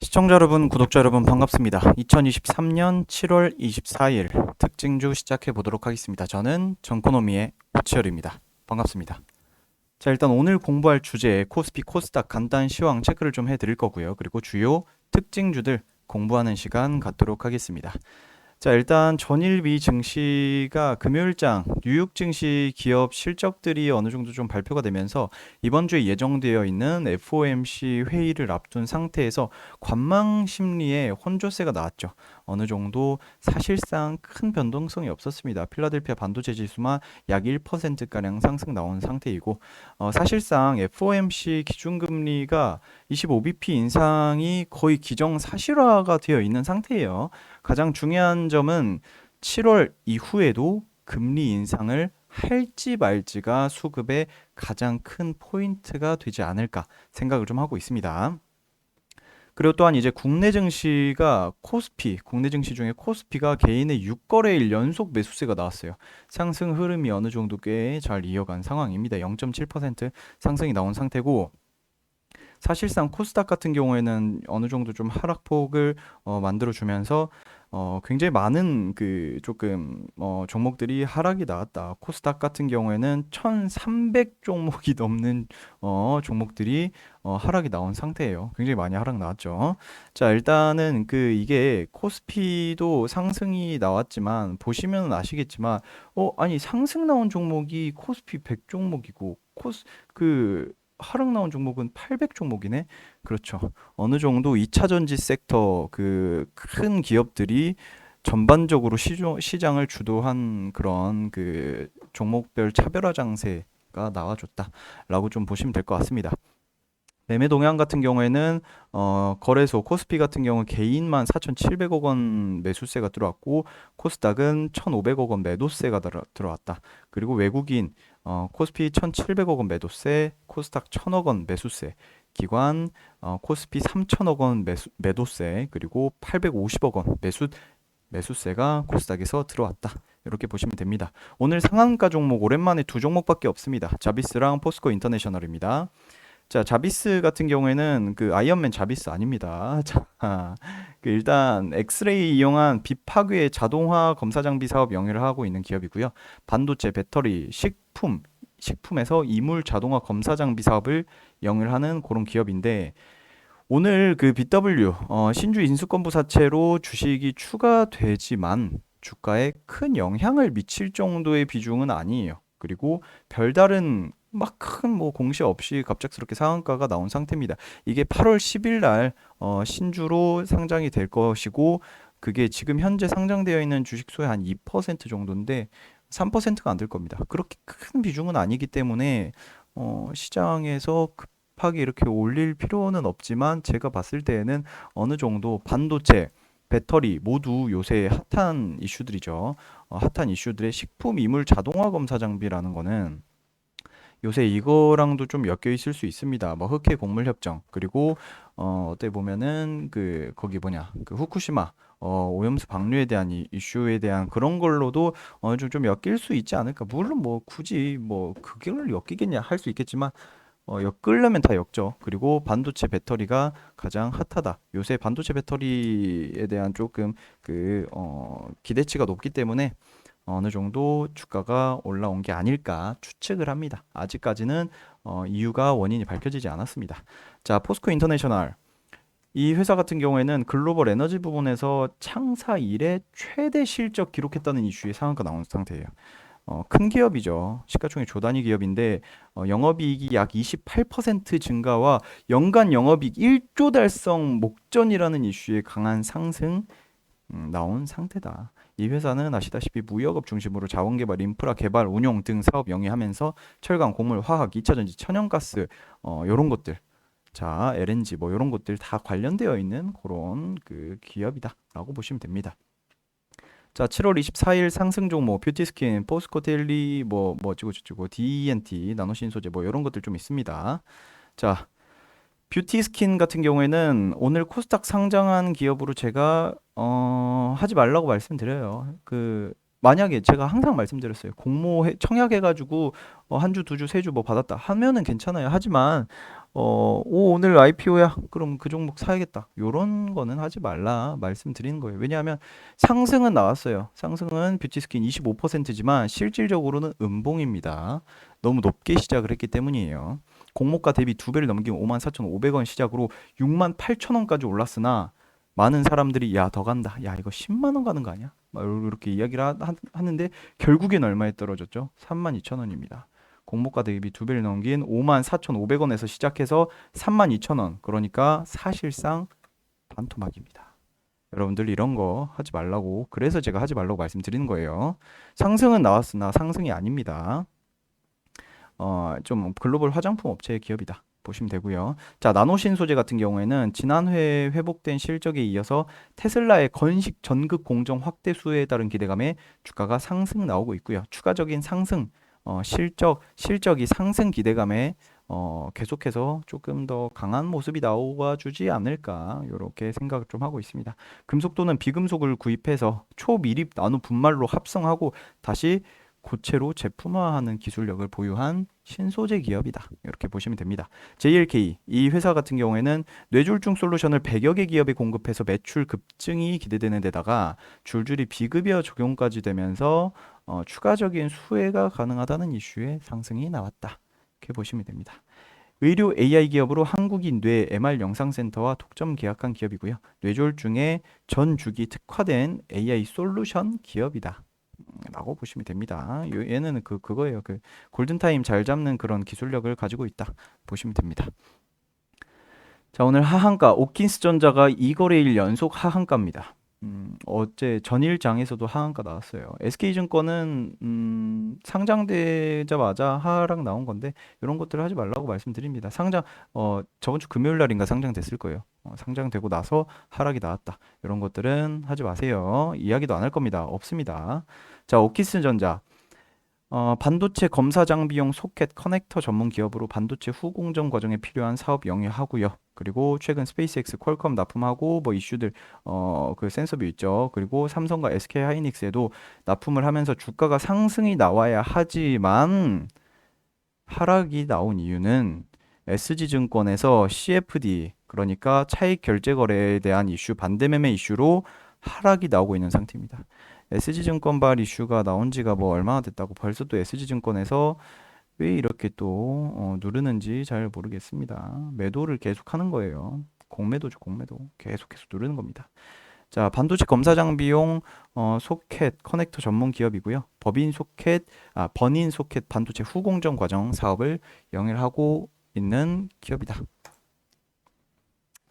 시청자 여러분, 구독자 여러분 반갑습니다. 2023년 7월 24일 특징주 시작해 보도록 하겠습니다. 저는 정코노미의 오치열입니다. 반갑습니다. 자, 일단 오늘 공부할 주제 코스피, 코스닥 간단 시황 체크를 좀 해드릴 거고요. 그리고 주요 특징주들 공부하는 시간 갖도록 하겠습니다. 자, 일단 전일비 증시가 금요일장 뉴욕 증시 기업 실적들이 어느 정도 좀 발표가 되면서 이번 주에 예정되어 있는 FOMC 회의를 앞둔 상태에서 관망 심리에 혼조세가 나왔죠. 어느 정도 사실상 큰 변동성이 없었습니다. 필라델피아 반도체 지수만 약 1%가량 상승 나온 상태이고, 사실상 FOMC 기준금리가 25bp 인상이 거의 기정사실화가 되어 있는 상태예요. 가장 중요한 점은 7월 이후에도 금리 인상을 할지 말지가 수급의 가장 큰 포인트가 되지 않을까 생각을 좀 하고 있습니다. 그리고 또한 이제 국내 증시가 국내 증시 중에 코스피가 개인의 6거래일 연속 매수세가 나왔어요. 상승 흐름이 어느 정도 꽤 잘 이어간 상황입니다. 0.7% 상승이 나온 상태고, 사실상 코스닥 같은 경우에는 어느 정도 좀 하락폭을 만들어주면서 굉장히 많은 종목들이 하락이 나왔다. 코스닥 같은 경우에는 1,300 종목이 넘는 종목들이 하락이 나온 상태예요. 굉장히 많이 하락 나왔죠. 자, 일단은 이게 코스피도 상승이 나왔지만 보시면 아시겠지만 아니 상승 나온 종목이 코스피 100 종목이고 하락 나온 종목은 800 종목이네. 그렇죠. 어느 정도 2차 전지 섹터 큰 기업들이 전반적으로 시장을 주도한 그런 종목별 차별화 장세가 나와줬다라고 좀 보시면 될 것 같습니다. 매매 동향 같은 경우에는 거래소 코스피 같은 경우 개인만 4,700억 원 매수세가 들어왔고, 코스닥은 1,500억 원 매도세가 들어왔다. 그리고 외국인 코스피 1,700억 원 매도세, 코스닥 1,000억 원 매수세, 기관 코스피 3,000억 원 매도세, 그리고 850억 원 매수세가 코스닥에서 들어왔다. 이렇게 보시면 됩니다. 오늘 상한가 종목 오랜만에 두 종목밖에 없습니다. 자비스랑 포스코 인터내셔널입니다. 자, 자비스 같은 경우에는 아이언맨 자비스 아닙니다. 자, 일단 엑스레이 이용한 빛 파괴 자동화 검사 장비 사업 영위를 하고 있는 기업이고요. 반도체, 배터리, 식품에서 이물 자동화 검사 장비 사업을 영위를 하는 그런 기업인데, 오늘 BW 신주 인수권부 사채로 주식이 추가되지만 주가에 큰 영향을 미칠 정도의 비중은 아니에요. 그리고 별다른 막 큰 공시 없이 갑작스럽게 상한가가 나온 상태입니다. 이게 8월 10일 날 신주로 상장이 될 것이고, 그게 지금 현재 상장되어 있는 주식 수의 한 2% 정도인데 3%가 안 될 겁니다. 그렇게 큰 비중은 아니기 때문에 시장에서 급하게 이렇게 올릴 필요는 없지만, 제가 봤을 때에는 어느 정도 반도체, 배터리 모두 요새 핫한 이슈들이죠. 핫한 이슈들의 식품 이물 자동화 검사 장비라는 거는 요새 이거랑도 좀 엮여 있을 수 있습니다. 뭐 흑해 곡물 협정, 그리고 어떻게 보면은 거기 뭐냐 후쿠시마 오염수 방류에 대한 이슈에 대한 그런 걸로도 좀 엮일 수 있지 않을까. 물론 뭐 굳이 뭐 그걸 엮이겠냐 할 수 있겠지만 엮으려면 다 엮죠. 그리고 반도체 배터리가 가장 핫하다. 요새 반도체 배터리에 대한 조금 기대치가 높기 때문에 어느 정도 주가가 올라온 게 아닐까 추측을 합니다. 아직까지는 이유가 원인이 밝혀지지 않았습니다. 자, 포스코 인터내셔널. 이 회사 같은 경우에는 글로벌 에너지 부분에서 창사 이래 최대 실적 기록했다는 이슈에 상한가 나온 상태예요. 큰 기업이죠. 시가총액 조 단위 기업인데 영업이익이 약 28% 증가와 연간 영업이익 1조 달성 목전이라는 이슈에 강한 상승 나온 상태다. 이 회사는 아시다시피 무역업 중심으로 자원개발, 인프라 개발, 운용 등 사업 영위하면서 철강, 곡물, 화학, 2차전지, 천연가스 이런 것들, 자 LNG 뭐 이런 것들 다 관련되어 있는 그런 기업이다라고 보시면 됩니다. 자, 7월 24일 상승 종목 뷰티스킨, 포스코텔리 뭐 어찌고 DNT, 나노신소재 뭐 이런 것들 좀 있습니다. 자, 뷰티스킨 같은 경우에는 오늘 코스닥 상장한 기업으로 제가 하지 말라고 말씀드려요. 만약에 제가 항상 말씀드렸어요. 공모 청약해가지고 한 주, 두 주, 세 주 뭐 받았다 하면은 괜찮아요. 하지만 오늘 IPO야. 그럼 그 종목 사야겠다. 요런 거는 하지 말라 말씀드리는 거예요. 왜냐하면 상승은 나왔어요. 상승은 뷰티스킨 25%지만 실질적으로는 음봉입니다. 너무 높게 시작을 했기 때문이에요. 공모가 대비 2배를 넘긴 54,500원 시작으로 68,000원까지 올랐으나 많은 사람들이 야, 더 간다. 야, 이거 10만 원 가는 거 아니야? 막 이렇게 이야기를 하는데 결국엔 얼마에 떨어졌죠? 32,000원입니다. 공모가 대비 2배를 넘긴 54,500원에서 시작해서 32,000원. 그러니까 사실상 반토막입니다. 여러분들 이런 거 하지 말라고. 그래서 제가 하지 말라고 말씀드리는 거예요. 상승은 나왔으나 상승이 아닙니다. 좀 글로벌 화장품 업체의 기업이다. 보시면 되고요. 자, 나노신 소재 같은 경우에는 지난해 회복된 실적에 이어서 테슬라의 건식 전극 공정 확대 수혜에 따른 기대감에 주가가 상승 나오고 있고요. 추가적인 상승, 실적이 상승 기대감에 계속해서 조금 더 강한 모습이 나와 주지 않을까 이렇게 생각을 좀 하고 있습니다. 금속 또는 비금속을 구입해서 초미립 나노 분말로 합성하고 다시 고체로 제품화하는 기술력을 보유한 신소재 기업이다. 이렇게 보시면 됩니다. JLK 이 회사 같은 경우에는 뇌졸중 솔루션을 100여 개 기업에 공급해서 매출 급증이 기대되는 데다가 줄줄이 비급여 적용까지 되면서 추가적인 수혜가 가능하다는 이슈의 상승이 나왔다. 이렇게 보시면 됩니다. 의료 AI 기업으로 한국인 뇌 MR 영상센터와 독점 계약한 기업이고요. 뇌졸중에 전 주기 특화된 AI 솔루션 기업이다. 라고 보시면 됩니다. 얘는 그거예요. 그 골든타임 잘 잡는 그런 기술력을 가지고 있다. 보시면 됩니다. 자, 오늘 하한가 오킨스 전자가 2거래일 연속 하한가입니다. 어제 전일장에서도 하한가 나왔어요. SK증권은 상장되자마자 하락 나온 건데 이런 것들을 하지 말라고 말씀드립니다. 저번 주 금요일 날인가 상장됐을 거예요. 상장되고 나서 하락이 나왔다. 이런 것들은 하지 마세요. 이야기도 안 할 겁니다. 없습니다. 자, 오키스 전자. 반도체 검사 장비용 소켓 커넥터 전문 기업으로 반도체 후공정 과정에 필요한 사업 영위하고요. 그리고 최근 스페이스X 퀄컴 납품하고 뭐 이슈들 그 센서뷰 있죠. 그리고 삼성과 SK 하이닉스에도 납품을 하면서 주가가 상승이 나와야 하지만 하락이 나온 이유는 SG증권에서 CFD 그러니까 차익 결제 거래에 대한 이슈 반대 매매 이슈로 하락이 나오고 있는 상태입니다. SG증권발 이슈가 나온 지가 뭐 얼마나 됐다고 벌써 또 SG증권에서 왜 이렇게 또 누르는지 잘 모르겠습니다. 매도를 계속하는 거예요. 공매도죠, 공매도. 계속해서 누르는 겁니다. 자, 반도체 검사 장비용 소켓 커넥터 전문 기업이고요. 버닌 소켓 반도체 후공정 과정 사업을 영위하고 있는 기업이다.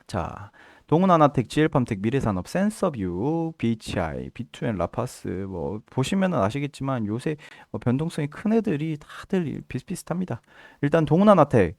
자, 동훈하나텍, GL팜텍, 미래산업, 센서뷰, BHI, B2N, 라파스 뭐 보시면 아시겠지만 요새 변동성이 큰 애들이 다들 비슷비슷합니다. 일단 동훈하나텍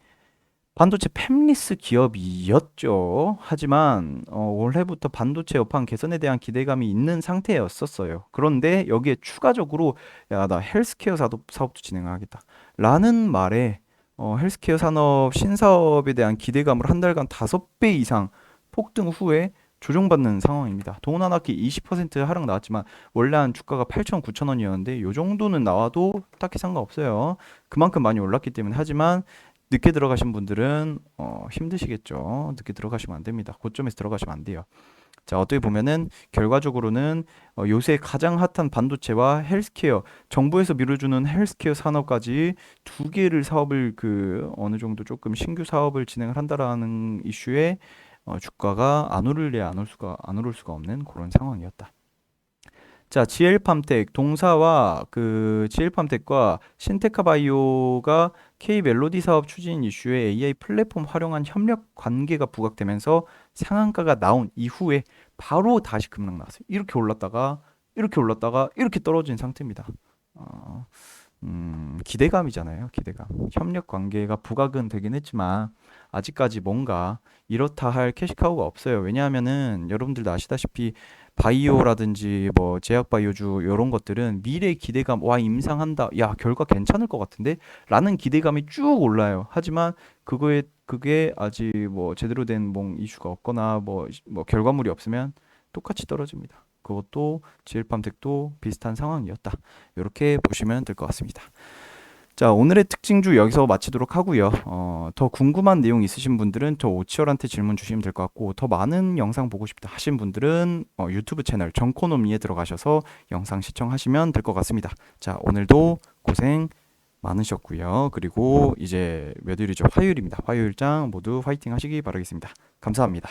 반도체 팹리스 기업이었죠. 하지만 올해부터 반도체 업황 개선에 대한 기대감이 있는 상태였었어요. 그런데 여기에 추가적으로 야, 나 헬스케어 사업도 진행하겠다. 라는 말에 헬스케어 산업 신사업에 대한 기대감을 한 달간 5배 이상 폭등 후에 조정받는 상황입니다. 동원한학기 20% 하락 나왔지만 원래 한 주가가 8천, 9천 원이었는데 요 정도는 나와도 딱히 상관없어요. 그만큼 많이 올랐기 때문에 하지만 늦게 들어가신 분들은 힘드시겠죠. 늦게 들어가시면 안 됩니다. 고점에서 들어가시면 안 돼요. 자, 어떻게 보면은 결과적으로는 요새 가장 핫한 반도체와 헬스케어, 정부에서 밀어주는 헬스케어 산업까지 두 개를 사업을 어느 정도 조금 신규 사업을 진행을 한다라는 이슈에 주가가 안 오를 수가 없는 그런 상황이었다. 자, GL팜텍 동사와 GL팜텍과 신테카바이오가 K 멜로디 사업 추진 이슈에 AI 플랫폼 활용한 협력 관계가 부각되면서 상한가가 나온 이후에 바로 다시 급락 나왔어요. 이렇게 올랐다가 이렇게 떨어진 상태입니다. 어, 기대감이잖아요. 기대감. 협력 관계가 부각은 되긴 했지만 아직까지 뭔가 이렇다 할 캐시카우가 없어요. 왜냐하면은 여러분들도 아시다시피 바이오라든지 뭐 제약 바이오주 이런 것들은 미래 기대감 와 임상한다. 야, 결과 괜찮을 것 같은데? 라는 기대감이 쭉 올라요. 하지만 그게 아직 뭐 제대로 된 뭐 이슈가 없거나 뭐 결과물이 없으면 똑같이 떨어집니다. 그것도 지엘팜텍도 비슷한 상황이었다. 이렇게 보시면 될 것 같습니다. 자, 오늘의 특징주 여기서 마치도록 하고요. 더 궁금한 내용 있으신 분들은 저 오치열한테 질문 주시면 될 것 같고, 더 많은 영상 보고 싶다 하신 분들은 유튜브 채널 정코노미에 들어가셔서 영상 시청하시면 될 것 같습니다. 자, 오늘도 고생 많으셨고요. 그리고 이제 몇 요일이죠? 화요일입니다. 화요일장 모두 화이팅 하시기 바라겠습니다. 감사합니다.